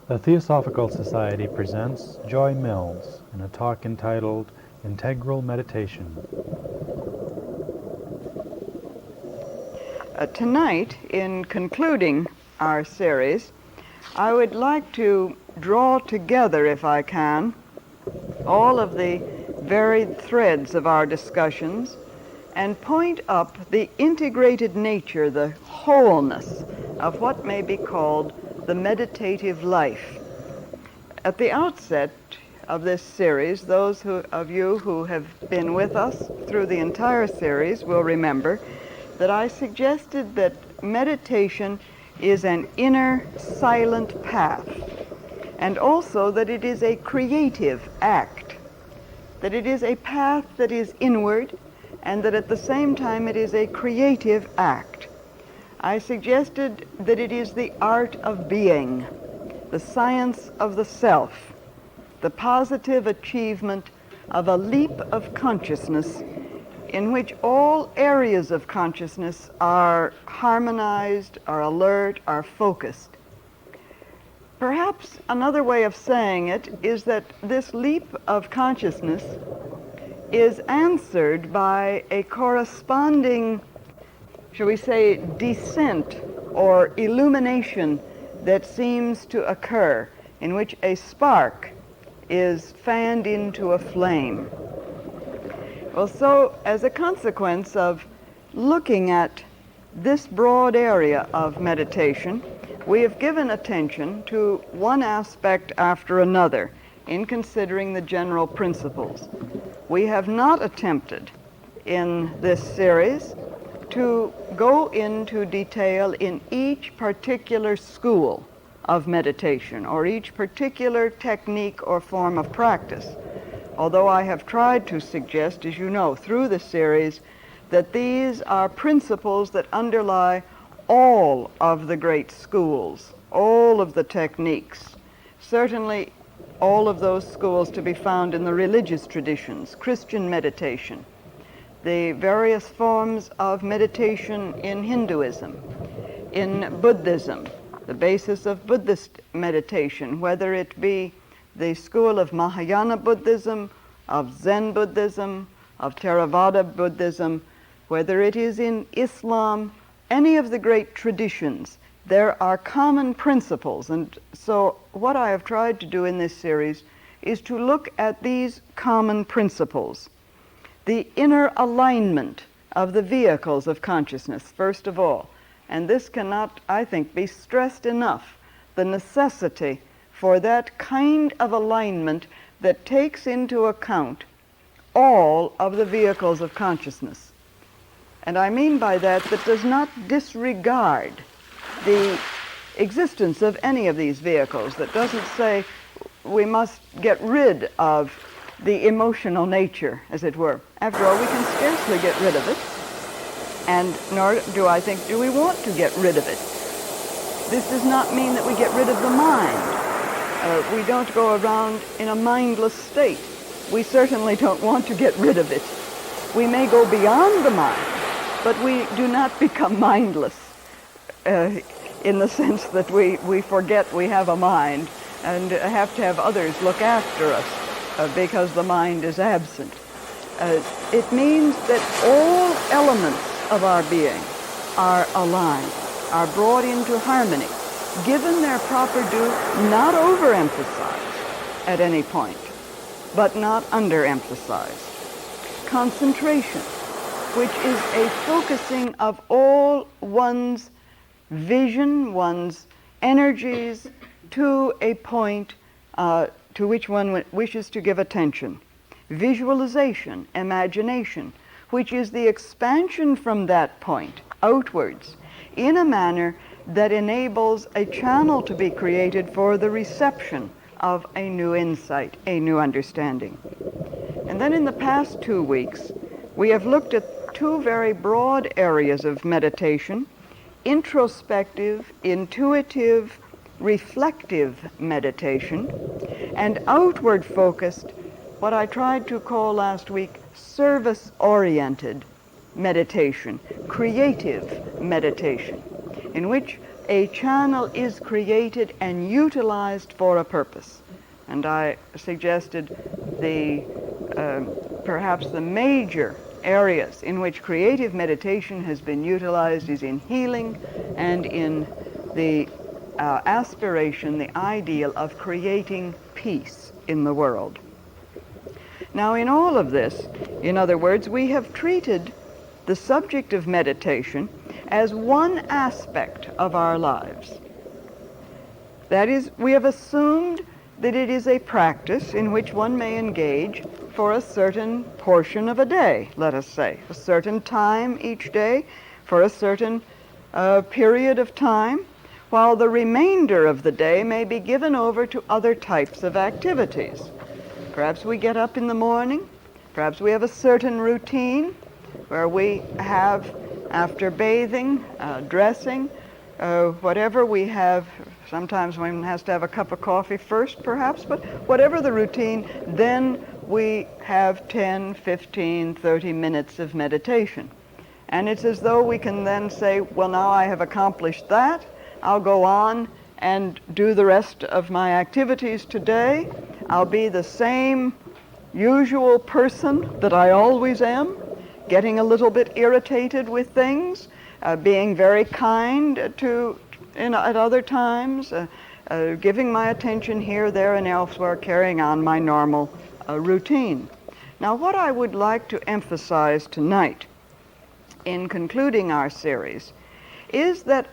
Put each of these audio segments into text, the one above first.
The Theosophical Society presents Joy Mills in a talk entitled Integral Meditation. Tonight, in concluding our series, I would like to draw together, if I can, all of the varied threads of our discussions and point up the integrated nature, the wholeness of what may be called the meditative life. At the outset of this series, those of you who have been with us through the entire series will remember that I suggested that meditation is an inner silent path, and also that it is a creative act, that it is a path that is inward, and that at the same time it is a creative act. I suggested that it is the art of being, the science of the self, the positive achievement of a leap of consciousness in which all areas of consciousness are harmonized, are alert, are focused. Perhaps another way of saying it is that this leap of consciousness is answered by a corresponding, shall we say, descent or illumination that seems to occur, in which a spark is fanned into a flame. Well, so as a consequence of looking at this broad area of meditation, we have given attention to one aspect after another in considering the general principles. We have not attempted in this series to go into detail in each particular school of meditation or each particular technique or form of practice, although I have tried to suggest, as you know, through the series, that these are principles that underlie all of the great schools, all of the techniques, certainly all of those schools to be found in the religious traditions, Christian meditation, the various forms of meditation in Hinduism, in Buddhism, the basis of Buddhist meditation, whether it be the school of Mahayana Buddhism, of Zen Buddhism, of Theravada Buddhism, whether it is in Islam, any of the great traditions, there are common principles. And so what I have tried to do in this series is to look at these common principles. The inner alignment of the vehicles of consciousness, first of all. And this cannot, I think, be stressed enough, the necessity for that kind of alignment that takes into account all of the vehicles of consciousness. And I mean by that does not disregard the existence of any of these vehicles, that doesn't say we must get rid of the emotional nature, as it were. After all, we can scarcely get rid of it, and nor do we want to get rid of it. This does not mean that we get rid of the mind. We don't go around in a mindless state. We certainly don't want to get rid of it. We may go beyond the mind, but we do not become mindless in the sense that we forget we have a mind and have to have others look after us because the mind is absent. It means that all elements of our being are aligned, are brought into harmony, given their proper due, not overemphasized at any point, but not underemphasized. Concentration, which is a focusing of all one's vision, one's energies to a point to which one wishes to give attention. Visualization, imagination, which is the expansion from that point outwards in a manner that enables a channel to be created for the reception of a new insight, a new understanding. And then in the past 2 weeks, we have looked at two very broad areas of meditation: introspective, intuitive, reflective meditation, and outward focused, what I tried to call last week, service-oriented meditation, creative meditation, in which a channel is created and utilized for a purpose. And I suggested perhaps the major areas in which creative meditation has been utilized is in healing and in the aspiration, the ideal of creating peace in the world. Now, in all of this, in other words, we have treated the subject of meditation as one aspect of our lives. That is, we have assumed that it is a practice in which one may engage for a certain portion of a day, let us say, a certain time each day, for a certain period of time, while the remainder of the day may be given over to other types of activities. Perhaps we get up in the morning, perhaps we have a certain routine where we have, after bathing, dressing, whatever we have. Sometimes one has to have a cup of coffee first, perhaps, but whatever the routine, then we have 10, 15, 30 minutes of meditation. And it's as though we can then say, well, now I have accomplished that. I'll go on and do the rest of my activities today. I'll be the same usual person that I always am, getting a little bit irritated with things, being very kind at other times, giving my attention here, there, and elsewhere, carrying on my normal routine. Now, what I would like to emphasize tonight in concluding our series is that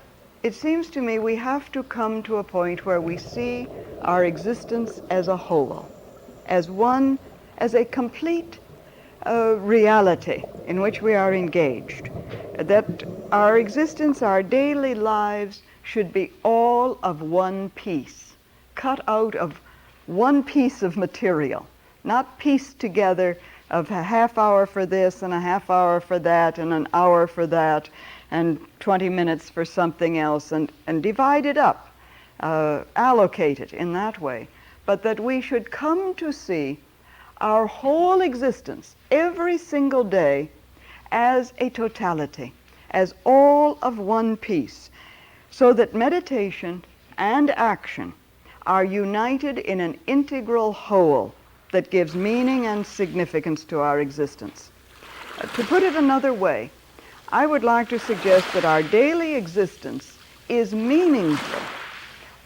it seems to me we have to come to a point where we see our existence as a whole, as a complete reality in which we are engaged, that our existence, our daily lives should be all of one piece, cut out of one piece of material, not pieced together of a half hour for this and a half hour for that and an hour for that and 20 minutes for something else, and divide it up, allocate it in that way, but that we should come to see our whole existence, every single day, as a totality, as all of one piece, so that meditation and action are united in an integral whole that gives meaning and significance to our existence. To put it another way, I would like to suggest that our daily existence is meaningful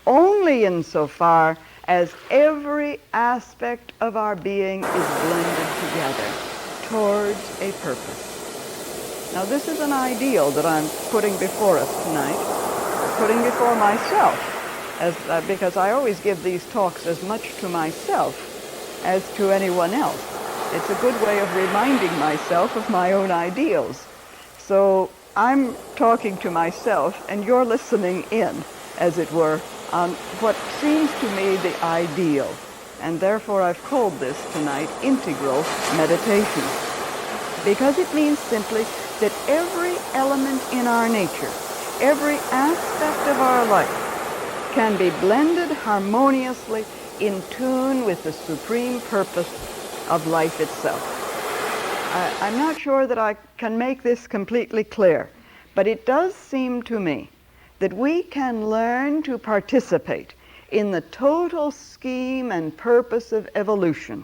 only insofar as every aspect of our being is blended together towards a purpose. Now, this is an ideal that I'm putting before us tonight, putting before myself, because I always give these talks as much to myself as to anyone else. It's a good way of reminding myself of my own ideals. So I'm talking to myself, and you're listening in, as it were, on what seems to me the ideal. And therefore I've called this tonight integral meditation, because it means simply that every element in our nature, every aspect of our life can be blended harmoniously in tune with the supreme purpose of life itself. I'm not sure that I can make this completely clear, but it does seem to me that we can learn to participate in the total scheme and purpose of evolution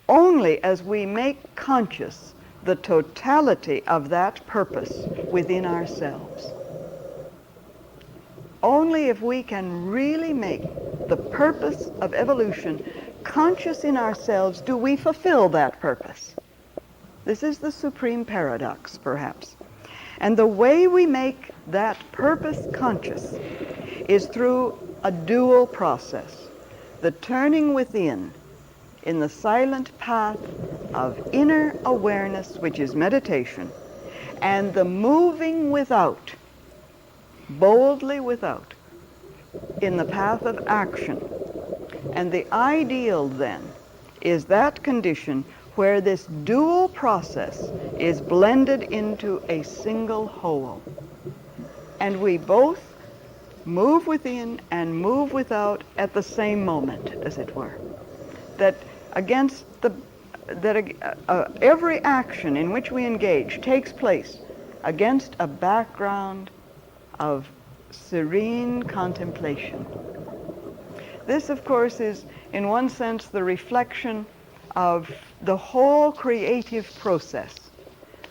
only as we make conscious the totality of that purpose within ourselves. Only if we can really make the purpose of evolution conscious in ourselves do we fulfill that purpose. This is the supreme paradox, perhaps. And the way we make that purpose conscious is through a dual process, the turning within in the silent path of inner awareness, which is meditation, and the moving without, boldly without, in the path of action. And the ideal then is that condition where this dual process is blended into a single whole. And we both move within and move without at the same moment, as it were. That every action in which we engage takes place against a background of serene contemplation. This, of course, is in one sense the reflection of the whole creative process,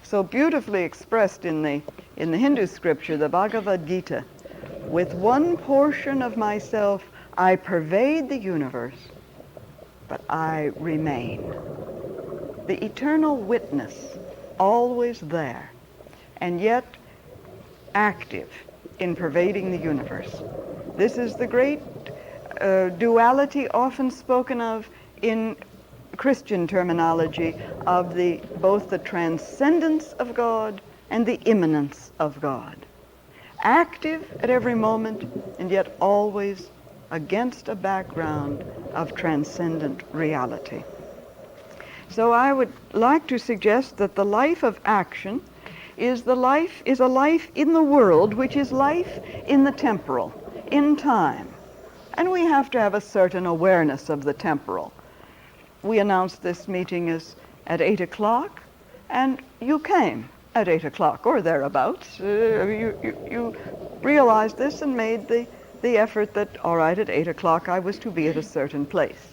so beautifully expressed in the Hindu scripture, the Bhagavad Gita. With one portion of myself, I pervade the universe, but I remain. The eternal witness, always there, and yet active in pervading the universe. This is the great duality often spoken of in Christian terminology of both the transcendence of God and the immanence of God. Active at every moment, and yet always against a background of transcendent reality. So I would like to suggest that the life of action is a life in the world, which is life in the temporal, in time. And we have to have a certain awareness of the temporal. We announced this meeting is at 8 o'clock, and you came at 8 o'clock or thereabouts. You realized this and made the effort that, all right, at 8 o'clock I was to be at a certain place.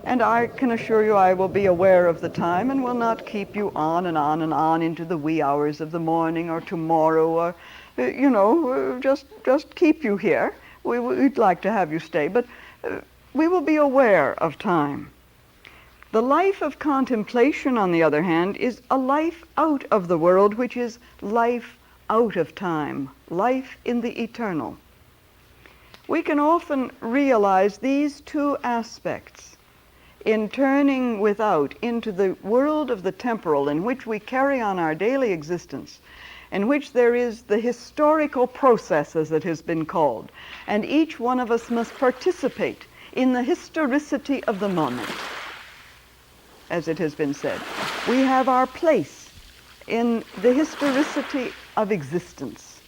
And I can assure you I will be aware of the time and will not keep you on and on and on into the wee hours of the morning or tomorrow or, just keep you here. We'd like to have you stay, but we will be aware of time. The life of contemplation, on the other hand, is a life out of the world, which is life out of time, life in the eternal. We can often realize these two aspects in turning without into the world of the temporal, in which we carry on our daily existence, in which there is the historical process, as it has been called, and each one of us must participate in the historicity of the moment, as it has been said. We have our place in the historicity of existence.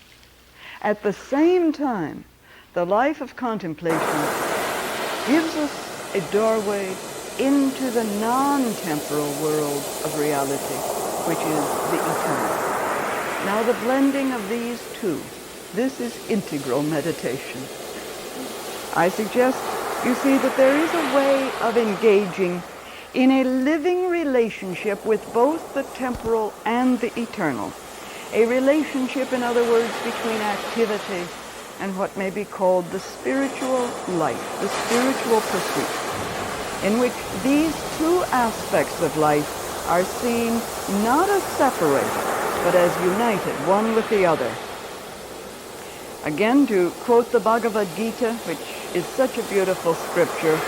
At the same time, the life of contemplation gives us a doorway into the non-temporal world of reality, which is the eternal. Now, the blending of these two, this is integral meditation. I suggest you see that there is a way of engaging in a living relationship with both the temporal and the eternal. A relationship, in other words, between activity and what may be called the spiritual life, the spiritual pursuit, in which these two aspects of life are seen not as separated, but as united, one with the other. Again, to quote the Bhagavad Gita, which is such a beautiful scripture,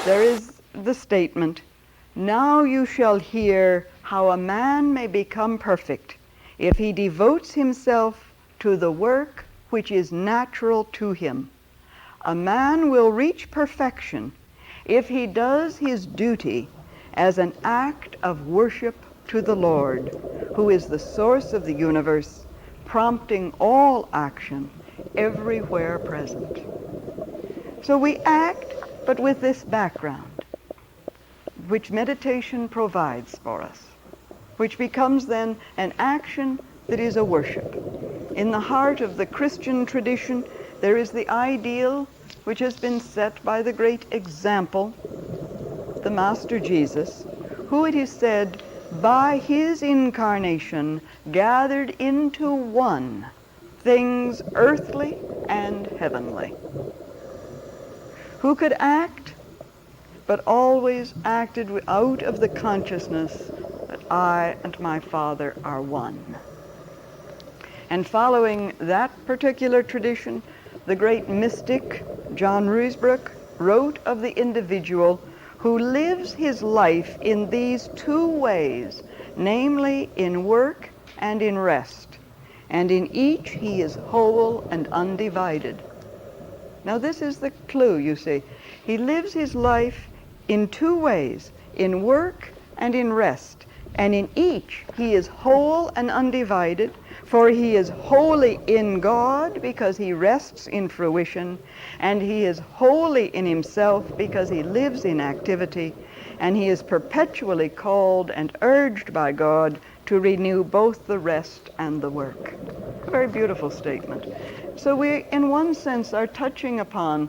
there is the statement, "Now you shall hear how a man may become perfect if he devotes himself to the work which is natural to him. A man will reach perfection if he does his duty as an act of worship to the Lord, who is the source of the universe, prompting all action, everywhere present." So we act, but with this background, which meditation provides for us, which becomes then an action that is a worship. In the heart of the Christian tradition, there is the ideal which has been set by the great example, the Master Jesus, who it is said, by his incarnation gathered into one things earthly and heavenly, who could act, but always acted out of the consciousness that I and my Father are one. And following that particular tradition, the great mystic John Ruysbroek wrote of the individual who lives his life in these two ways, namely in work and in rest, and in each he is whole and undivided. Now this is the clue, you see. He lives his life in two ways, in work and in rest, and in each he is whole and undivided, for he is wholly in God because he rests in fruition, and he is wholly in himself because he lives in activity, and he is perpetually called and urged by God to renew both the rest and the work. A very beautiful statement. So we, in one sense, are touching upon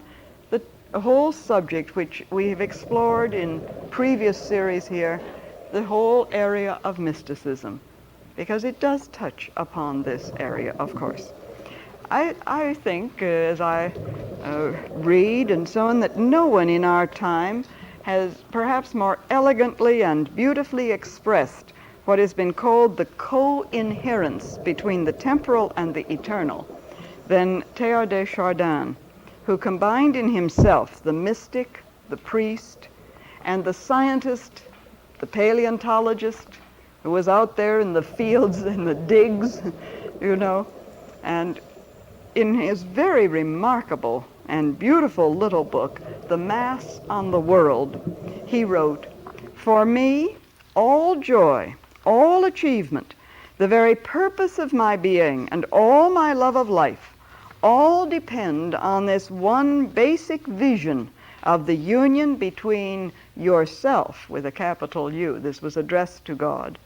the whole subject which we have explored in previous series here, the whole area of mysticism, because it does touch upon this area, of course. I think, as I read and so on, that no one in our time has perhaps more elegantly and beautifully expressed what has been called the co-inherence between the temporal and the eternal than Teilhard de Chardin, who combined in himself the mystic, the priest, and the scientist, the paleontologist, who was out there in the fields and the digs, you know, and in his very remarkable and beautiful little book, The Mass on the World, he wrote, "For me, all joy, all achievement, the very purpose of my being, and all my love of life, all depend on this one basic vision of the union between yourself," with a capital U, this was addressed to God,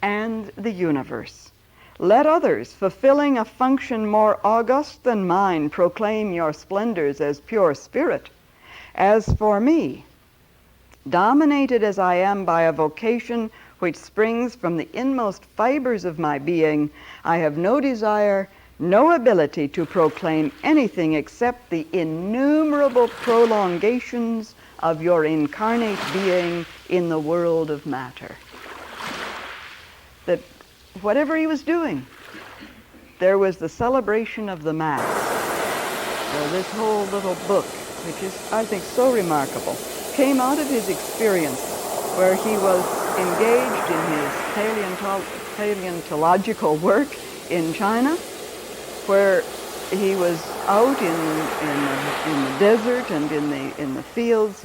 "and the universe. Let others, fulfilling a function more august than mine, proclaim your splendors as pure spirit. As for me, dominated as I am by a vocation which springs from the inmost fibers of my being, I have no desire, no ability to proclaim anything except the innumerable prolongations of your incarnate being in the world of matter." That whatever he was doing, there was the celebration of the Mass. So this whole little book, which is, I think, so remarkable, came out of his experience where he was engaged in his paleontological work in China, where he was out in the desert and in the fields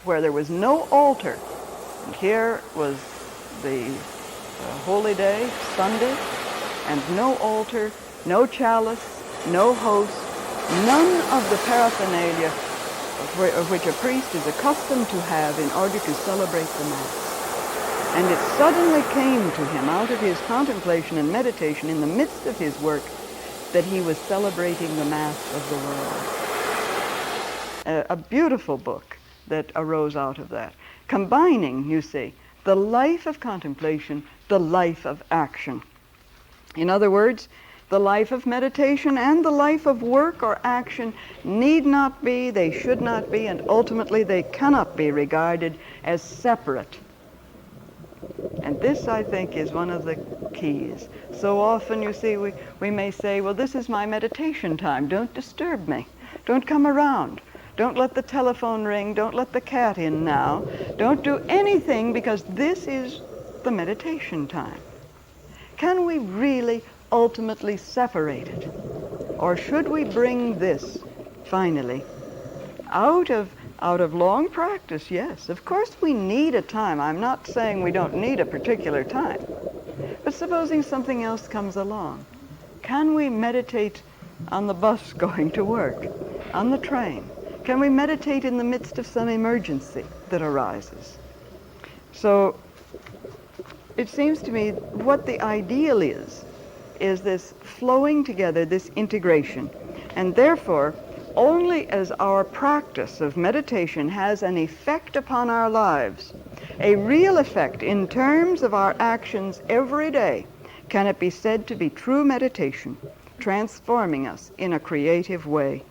where there was no altar. And here was the holy day, Sunday, and no altar, no chalice, no host, none of the paraphernalia of which a priest is accustomed to have in order to celebrate the Mass. And it suddenly came to him out of his contemplation and meditation in the midst of his work that he was celebrating the Mass of the world. A beautiful book that arose out of that, combining, you see, the life of contemplation, the life of action. In other words, the life of meditation and the life of work or action need not be, they should not be, and ultimately they cannot be regarded as separate. And this, I think, is one of the keys. So often, you see, we may say, well, this is my meditation time. Don't disturb me. Don't come around. Don't let the telephone ring. Don't let the cat in now. Don't do anything because this is the meditation time. Can we really ultimately separate it? Or should we bring this, finally, out of long practice? Yes, of course we need a time. I'm not saying we don't need a particular time. But supposing something else comes along, can we meditate on the bus going to work, on the train? Can we meditate in the midst of some emergency that arises? So it seems to me what the ideal is this flowing together, this integration. And therefore, only as our practice of meditation has an effect upon our lives, a real effect in terms of our actions every day, can it be said to be true meditation, transforming us in a creative way.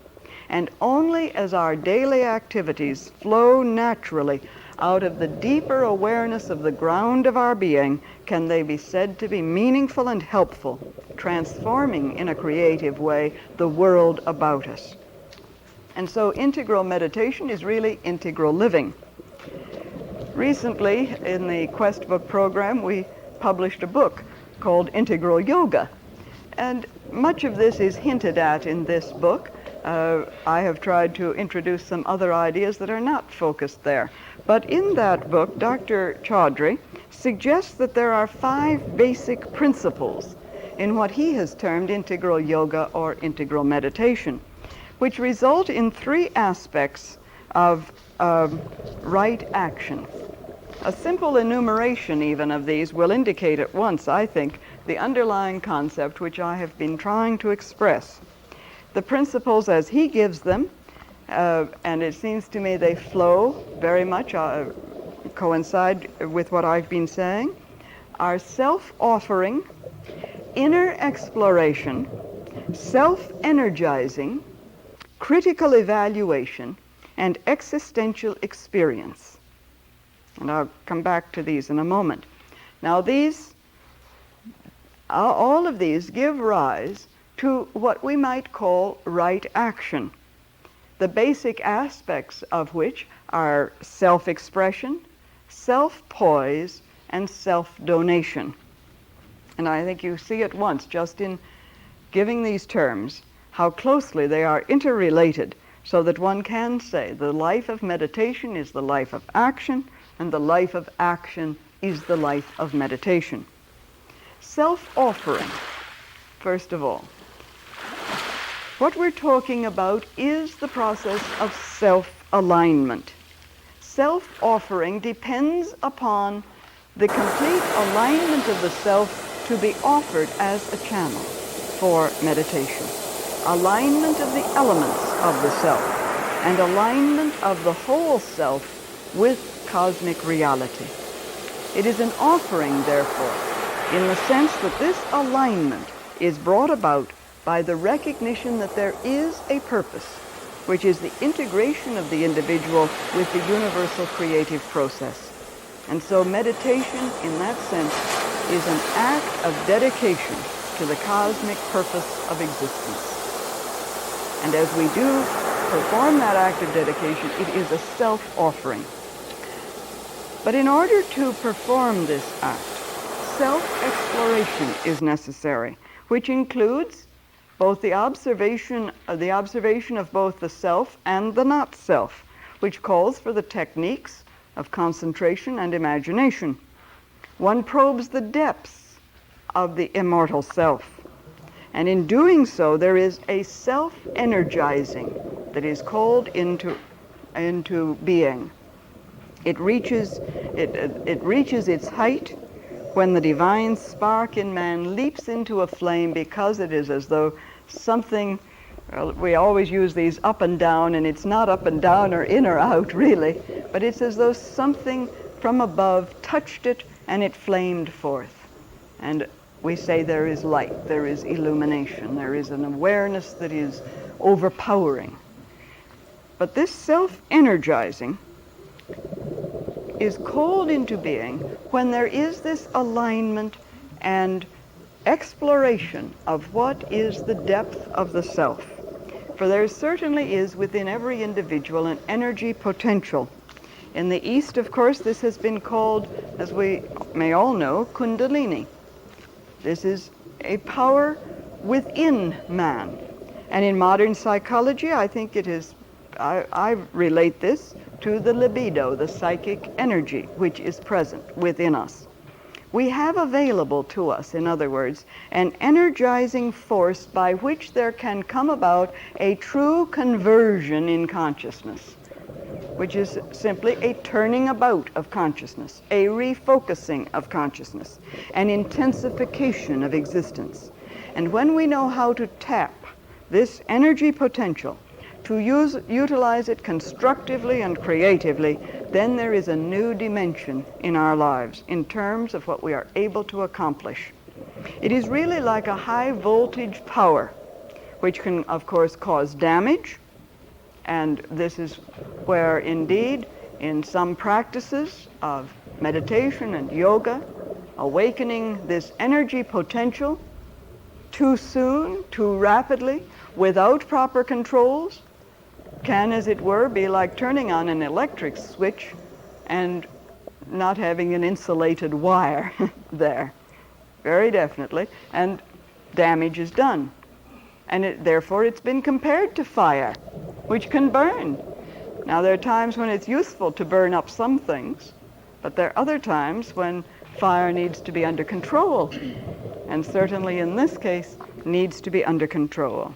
And only as our daily activities flow naturally out of the deeper awareness of the ground of our being can they be said to be meaningful and helpful, transforming in a creative way the world about us. And so integral meditation is really integral living. Recently, in the Quest Book program, we published a book called Integral Yoga. And much of this is hinted at in this book. I have tried to introduce some other ideas that are not focused there. But in that book, Dr. Chaudhry suggests that there are 5 basic principles in what he has termed integral yoga or integral meditation, which result in 3 aspects of right action. A simple enumeration even of these will indicate at once, I think, the underlying concept which I have been trying to express. the principles as he gives them, and it seems to me they flow very much, coincide with what I've been saying, are self-offering, inner exploration, self-energizing, critical evaluation, and existential experience. And I'll come back to these in a moment. Now these, all of these give rise to what we might call right action, the basic aspects of which are self-expression, self-poise, and self-donation. And I think you see at once, just in giving these terms, how closely they are interrelated, so that one can say the life of meditation is the life of action, and the life of action is the life of meditation. Self-offering, first of all. What we're talking about is the process of self-alignment. Self-offering depends upon the complete alignment of the self to be offered as a channel for meditation. Alignment of the elements of the self and alignment of the whole self with cosmic reality. It is an offering, therefore, in the sense that this alignment is brought about by the recognition that there is a purpose, which is the integration of the individual with the universal creative process. And so meditation, in that sense, is an act of dedication to the cosmic purpose of existence. And as we do perform that act of dedication, it is a self-offering. But in order to perform this act, self-exploration is necessary, which includes both the observation of both the self and the not self, which calls for the techniques of concentration and imagination. One probes the depths of the immortal self. And in doing so, there is a self-energizing that is called into being. It reaches its height when the divine spark in man leaps into a flame, because it is as though something, well, we always use these up and down, and it's not up and down or in or out really, but it's as though something from above touched it and it flamed forth. And we say there is light, there is illumination, there is an awareness that is overpowering. But this self-energizing is called into being when there is this alignment and exploration of what is the depth of the self. For there certainly is within every individual an energy potential. In the East, of course, this has been called, as we may all know, Kundalini. This is a power within man. And in modern psychology, I think it is, I relate this to the libido, the psychic energy, which is present within us. We have available to us, in other words, an energizing force by which there can come about a true conversion in consciousness, which is simply a turning about of consciousness, a refocusing of consciousness, an intensification of existence. And when we know how to tap this energy potential, to utilize it constructively and creatively, then there is a new dimension in our lives in terms of what we are able to accomplish. It is really like a high voltage power, which can, of course, cause damage. And this is where, indeed, in some practices of meditation and yoga, awakening this energy potential too soon, too rapidly, without proper controls, can, as it were, be like turning on an electric switch and not having an insulated wire there, very definitely, and damage is done. And therefore it's been compared to fire, which can burn. Now there are times when it's useful to burn up some things, but there are other times when fire needs to be under control, and certainly in this case needs to be under control.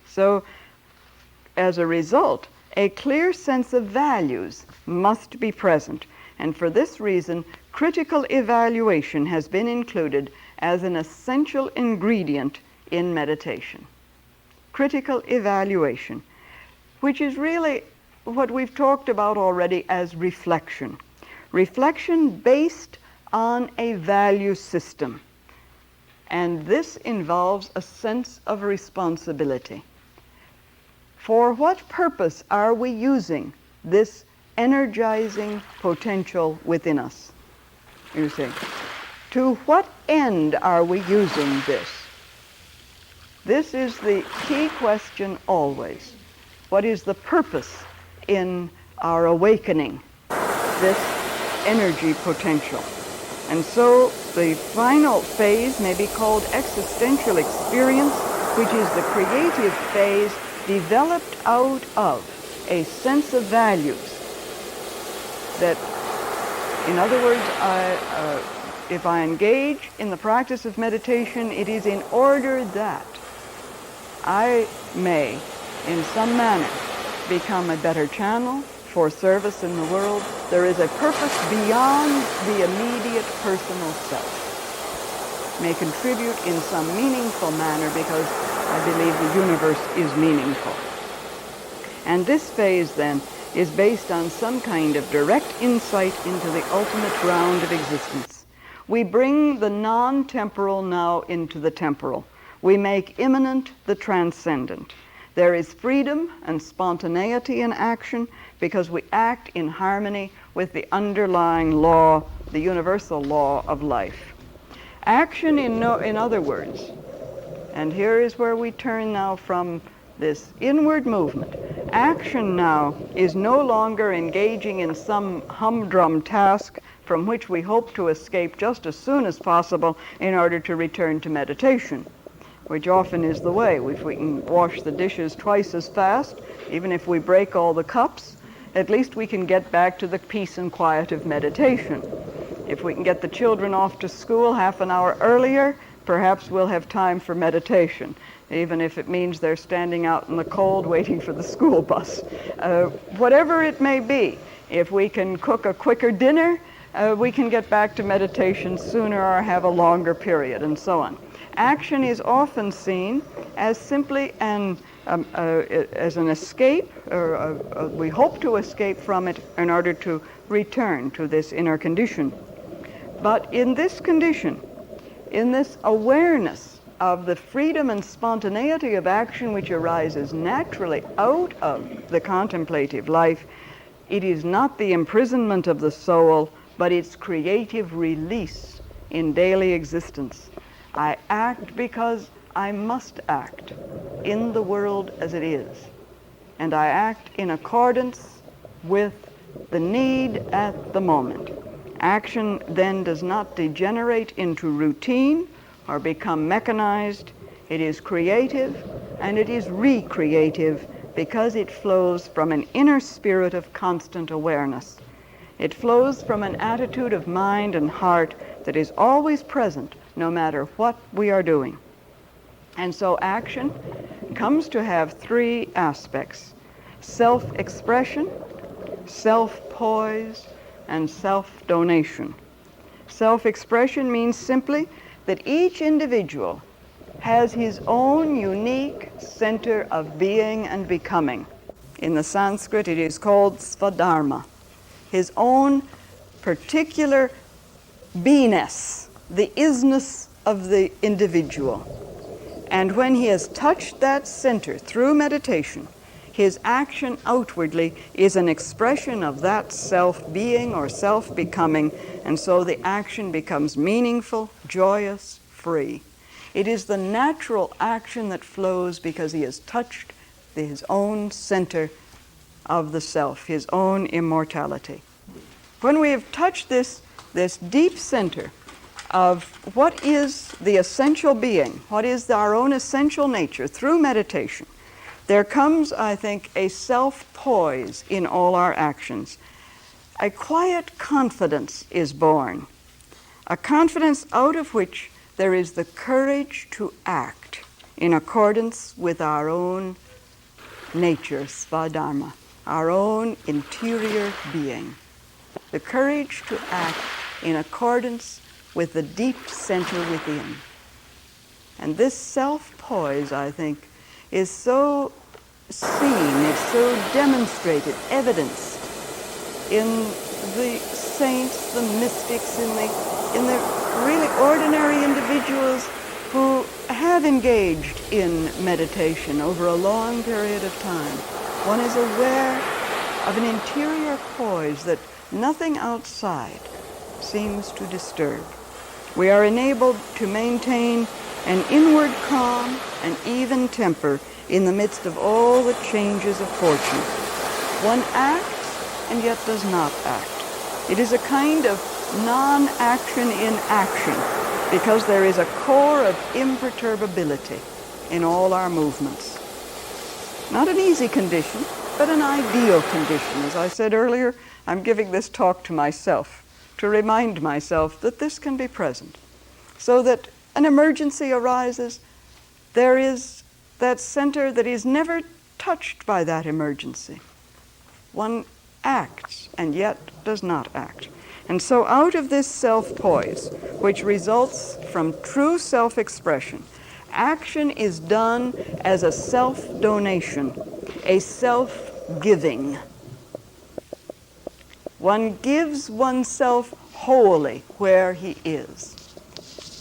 So as a result, a clear sense of values must be present, and for this reason, critical evaluation has been included as an essential ingredient in meditation. critical evaluation, which is really what we've talked about already as reflection. Reflection based on a value system. And this involves a sense of responsibility. For what purpose are we using this energizing potential within us? You see, to what end are we using this? This is the key question always. What is the purpose in our awakening this energy potential? And so the final phase may be called existential experience, which is the creative phase developed out of a sense of values. That, in other words, if I engage in the practice of meditation, it is in order that I may, in some manner, become a better channel for service in the world. There is a purpose beyond the immediate personal self. May contribute in some meaningful manner because I believe the universe is meaningful. And this phase then is based on some kind of direct insight into the ultimate ground of existence. We bring the non-temporal now into the temporal. We make immanent the transcendent. There is freedom and spontaneity in action because we act in harmony with the underlying law, the universal law of life. Action, in other words, and here is where we turn now from this inward movement. Action now is no longer engaging in some humdrum task from which we hope to escape just as soon as possible in order to return to meditation, which often is the way. If we can wash the dishes twice as fast, even if we break all the cups, at least we can get back to the peace and quiet of meditation. If we can get the children off to school half an hour earlier, perhaps we'll have time for meditation, even if it means they're standing out in the cold waiting for the school bus. Whatever it may be, if we can cook a quicker dinner, we can get back to meditation sooner or have a longer period, and so on. Action is often seen as simply as an escape, or we hope to escape from it in order to return to this inner condition. But in this condition, in this awareness of the freedom and spontaneity of action which arises naturally out of the contemplative life, it is not the imprisonment of the soul, but its creative release in daily existence. I act because I must act in the world as it is, and I act in accordance with the need at the moment. Action then does not degenerate into routine or become mechanized. It is creative and it is recreative because it flows from an inner spirit of constant awareness. It flows from an attitude of mind and heart that is always present no matter what we are doing. And so action comes to have three aspects: self-expression, self-poise, and self-donation. Self-expression means simply that each individual has his own unique center of being and becoming. In the Sanskrit, it is called svadharma, his own particular beingness, the isness of the individual. And when he has touched that center through meditation, his action outwardly is an expression of that self-being or self-becoming, and so the action becomes meaningful, joyous, free. It is the natural action that flows because he has touched his own center of the self, his own immortality. When we have touched this deep center of what is the essential being, what is our own essential nature through meditation, there comes, I think, a self-poise in all our actions. A quiet confidence is born, a confidence out of which there is the courage to act in accordance with our own nature, svadharma, our own interior being. The courage to act in accordance with the deep center within. And this self-poise, I think, is so seen, is so demonstrated, evidenced in the saints, the mystics, in the really ordinary individuals who have engaged in meditation over a long period of time. One is aware of an interior poise that nothing outside seems to disturb. We are enabled to maintain an inward calm and even temper in the midst of all the changes of fortune. One acts and yet does not act. It is a kind of non-action in action, because there is a core of imperturbability in all our movements. Not an easy condition, but an ideal condition. As I said earlier, I'm giving this talk to myself to remind myself that this can be present, so that an emergency arises, there is that center that is never touched by that emergency. One acts and yet does not act. And so out of this self-poise, which results from true self-expression, action is done as a self-donation, a self-giving. One gives oneself wholly where he is.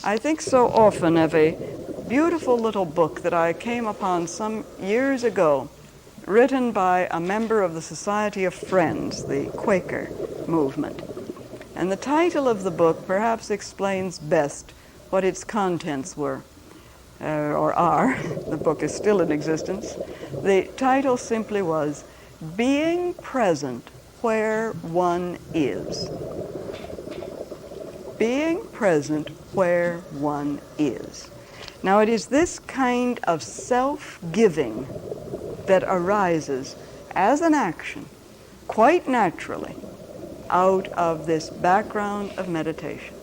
I think so often of a beautiful little book that I came upon some years ago, written by a member of the Society of Friends, the Quaker movement. And the title of the book perhaps explains best what its contents were, or are. The book is still in existence. The title simply was, Being Present Where One Is. Being present where one is. Now, it is this kind of self-giving that arises as an action, quite naturally, out of this background of meditation.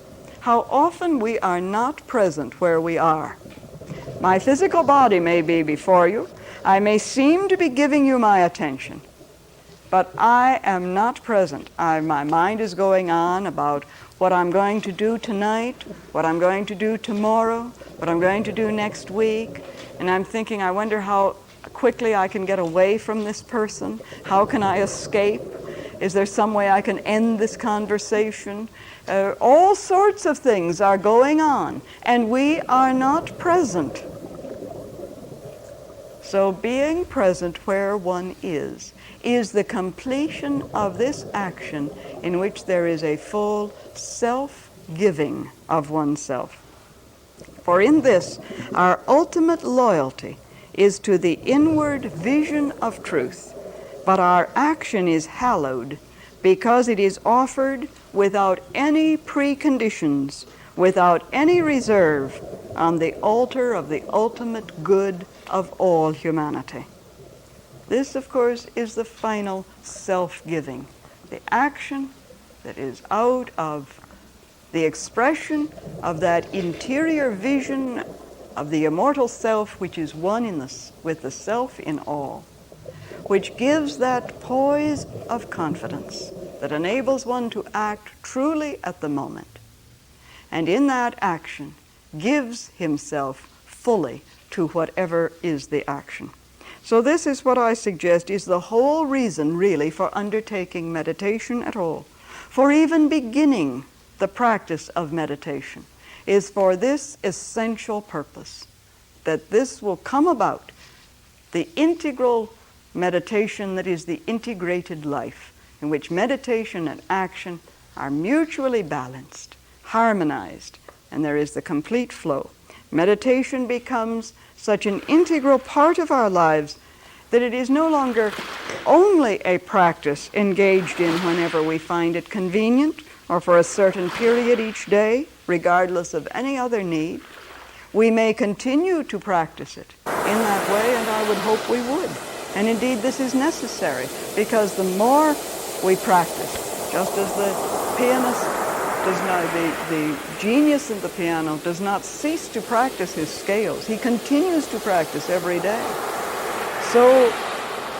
How often we are not present where we are. My physical body may be before you. I may seem to be giving you my attention, but I am not present. My mind is going on about what I'm going to do tonight, what I'm going to do tomorrow, what I'm going to do next week, and I'm thinking, I wonder how quickly I can get away from this person. How can I escape? Is there some way I can end this conversation? All sorts of things are going on, and we are not present. So being present where one is the completion of this action in which there is a full self-giving of oneself. For in this, our ultimate loyalty is to the inward vision of truth, but our action is hallowed because it is offered without any preconditions, without any reserve, on the altar of the ultimate good of all humanity. This, of course, is the final self-giving, the action that is out of the expression of that interior vision of the immortal self, which is one with the self in all, which gives that poise of confidence that enables one to act truly at the moment, and in that action gives himself fully to whatever is the action. So this is what I suggest is the whole reason, really, for undertaking meditation at all, for even beginning the practice of meditation, is for this essential purpose, that this will come about, the integral meditation that is the integrated life, in which meditation and action are mutually balanced, harmonized, and there is the complete flow. Meditation becomes such an integral part of our lives that it is no longer only a practice engaged in whenever we find it convenient or for a certain period each day, regardless of any other need. We may continue to practice it in that way, and I would hope we would. And indeed, this is necessary, because the more we practice, just as the pianist does not, the genius of the piano does not cease to practice his scales. He continues to practice every day. So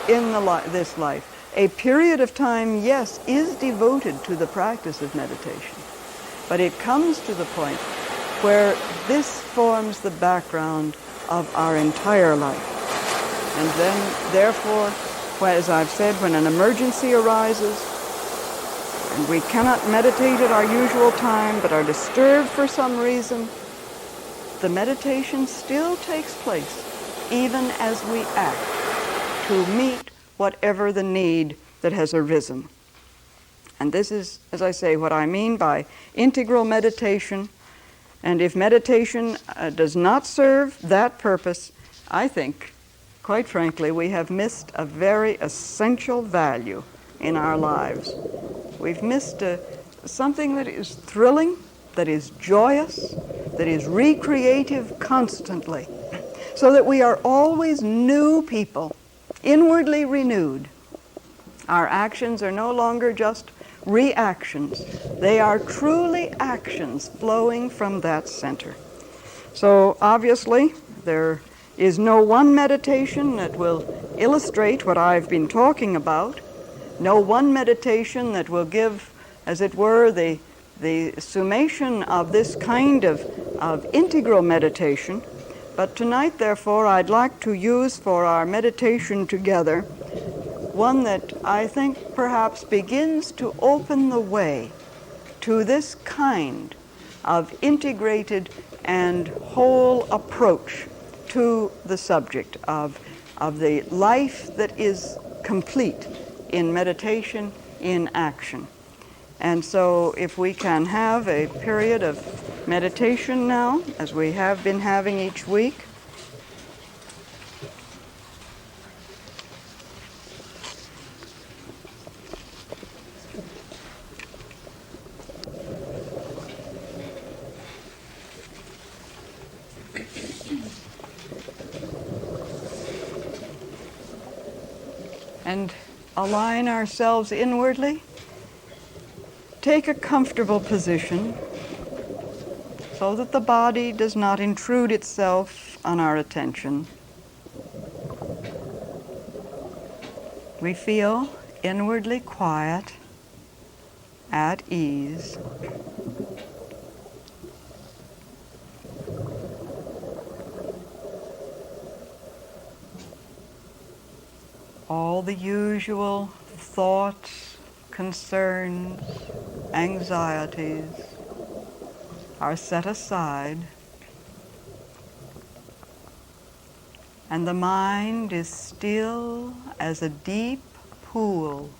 in this life, a period of time, yes, is devoted to the practice of meditation. But it comes to the point where this forms the background of our entire life. And then, therefore, as I've said, when an emergency arises and we cannot meditate at our usual time but are disturbed for some reason, the meditation still takes place even as we act to meet whatever the need that has arisen. And this is, as I say, what I mean by integral meditation. And if meditation does not serve that purpose, I think, quite frankly, we have missed a very essential value in our lives. We've missed something that is thrilling, that is joyous, that is recreative constantly, so that we are always new people, inwardly renewed. Our actions are no longer just reactions. They are truly actions flowing from that center. So obviously, there is no one meditation that will illustrate what I've been talking about, no one meditation that will give, as it were, the summation of this kind of integral meditation. But tonight, therefore, I'd like to use for our meditation together one that I think perhaps begins to open the way to this kind of integrated and whole approach to the subject of the life that is complete in meditation, in action. And so if we can have a period of meditation now, as we have been having each week, and align ourselves inwardly. Take a comfortable position so that the body does not intrude itself on our attention. We feel inwardly quiet, at ease. All the usual thoughts, concerns, anxieties are set aside, and the mind is still as a deep pool,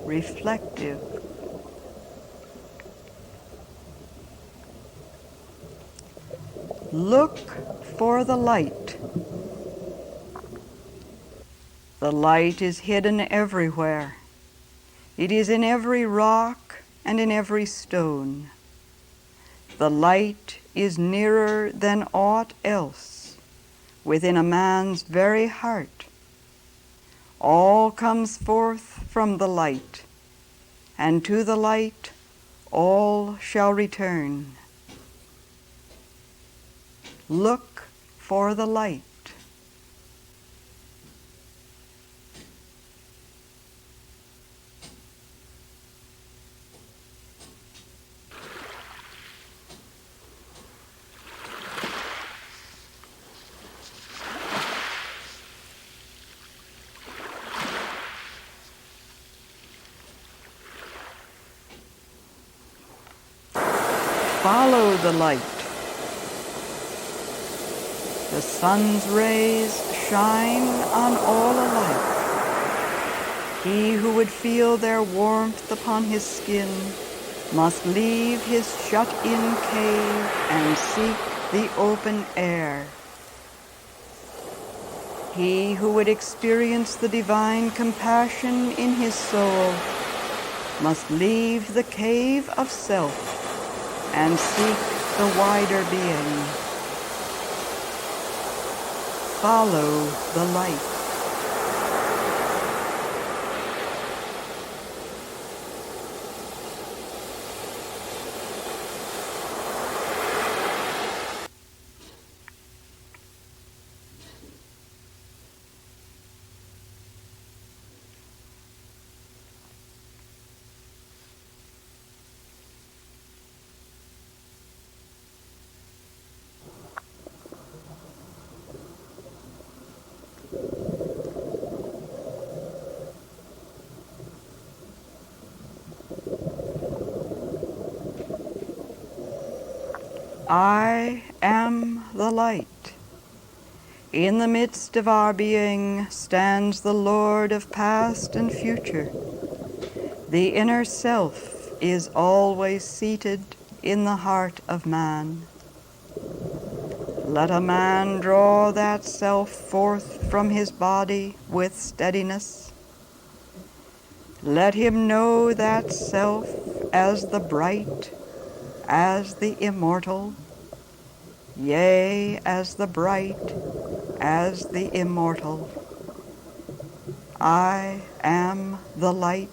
reflective. Look for the light. The light is hidden everywhere. It is in every rock and in every stone. The light is nearer than aught else, within a man's very heart. All comes forth from the light, and to the light all shall return. Look for the light. Follow the light. The sun's rays shine on all alike. He who would feel their warmth upon his skin must leave his shut-in cave and seek the open air. He who would experience the divine compassion in his soul must leave the cave of self and seek the wider being. Follow the light. I am the light. In the midst of our being stands the Lord of past and future. The inner self is always seated in the heart of man. Let a man draw that self forth from his body with steadiness. Let him know that self as the bright, as the immortal, yea, as the bright, as the immortal. I am the light.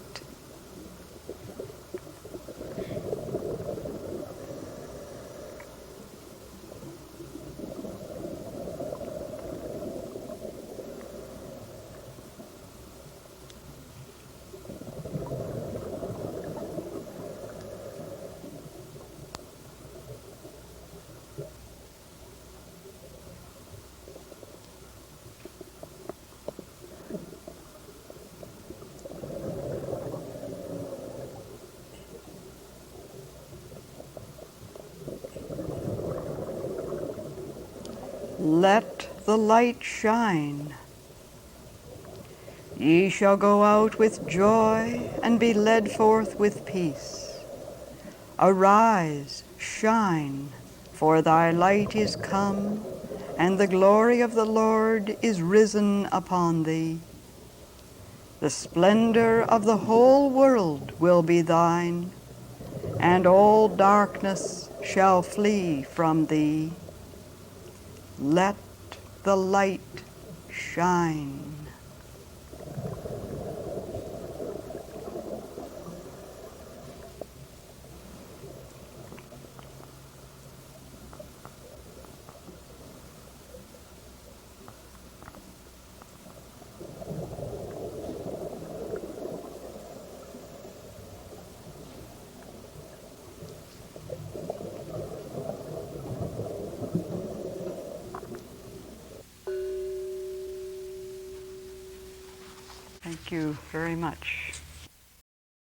Let the light shine. Ye shall go out with joy and be led forth with peace. Arise, shine, for thy light is come, and the glory of the Lord is risen upon thee. The splendor of the whole world will be thine, and all darkness shall flee from thee. Let the light shine. Thank you very much.